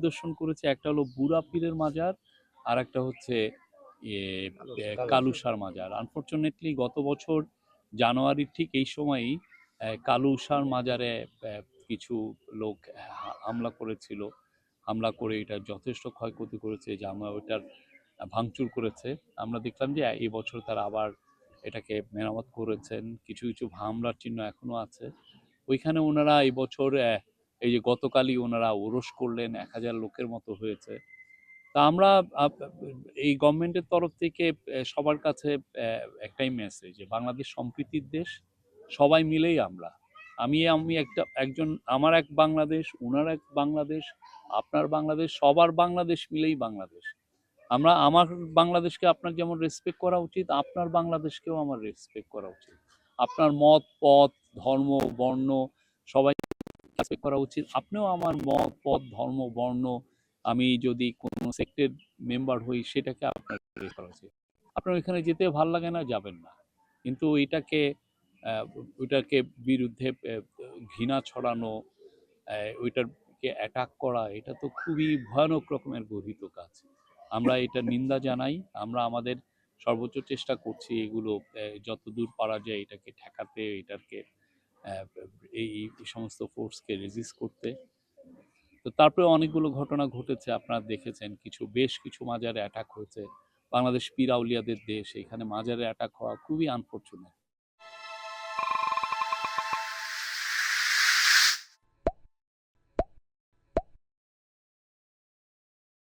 পরিদর্শন করেছি, একটা হলো বুড়া পীরের মাজার, আর একটা হচ্ছে কালুসার মাজার। আনফরচুনেটলি গত বছর জানুয়ারির ঠিক এই সময়ই কালুসার মাজারে কিছু লোক হামলা করেছিল। হামলা করে এটা যথেষ্ট ক্ষয়ক্ষতি করেছে, যে আমরা ওইটার ভাঙচুর করেছে। আমরা দেখলাম যে এই বছর তারা আবার এটাকে মেরামত করেছেন, কিছু কিছু হামলার চিহ্ন এখনো আছে ওইখানে। ওনারা এই বছর এই যে গতকালই ওনারা ওরস করলেন, 1000 লোকের মতো হয়েছে। তা আমরা এই গভর্নমেন্টের তরফ থেকে সবার কাছে একটাই মেসেজ, যে বাংলাদেশ সম্প্রীতির দেশ, সবাই মিলেই আমরা, আমি একজন, আমার এক বাংলাদেশ, ওনার এক বাংলাদেশ, আপনার বাংলাদেশ, সবার বাংলাদেশ মিলেই বাংলাদেশ। আমার বাংলাদেশকে আপনার যেমন রেসপেক্ট করা উচিত, আপনার বাংলাদেশকেও আমার রেসপেক্ট করা উচিত। আপনার মত, পথ, ধর্ম, বর্ণ সবাই রেসপেক্ট করা উচিত। আপনিও আমার মত, পথ, ধর্ম, বর্ণ, আমি যদি কোনো সেক্টের মেম্বার হই সেটাকে আপনার রেসপেক্ট করা উচিত। আপনার ওইখানে যেতে ভালো লাগে না, যাবেন না, কিন্তু ওইটাকে বিরুদ্ধে ঘৃণা ছড়ানো, ওইটাকে অ্যাটাক করা, এটা তো খুবই ভয়ানক রকমের গর্হিত কাজ। আমরা এটা নিন্দা জানাই। আমরা আমাদের সর্বোচ্চ চেষ্টা করছি এগুলো যতদূর পারা যায় এটাকে ঠেকাতে, এটাকে এই সমস্ত ফোর্সকে রেজিস্ট করতে। তো তারপরে অনেকগুলো ঘটনা ঘটেছে, আপনারা দেখেছেন, বেশ কিছু মাজারে অ্যাটাক হয়েছে। বাংলাদেশ পীর আউলিয়াদের দেশ, এখানে মাজারে অ্যাটাক হওয়া খুবই আনফরচুনেট।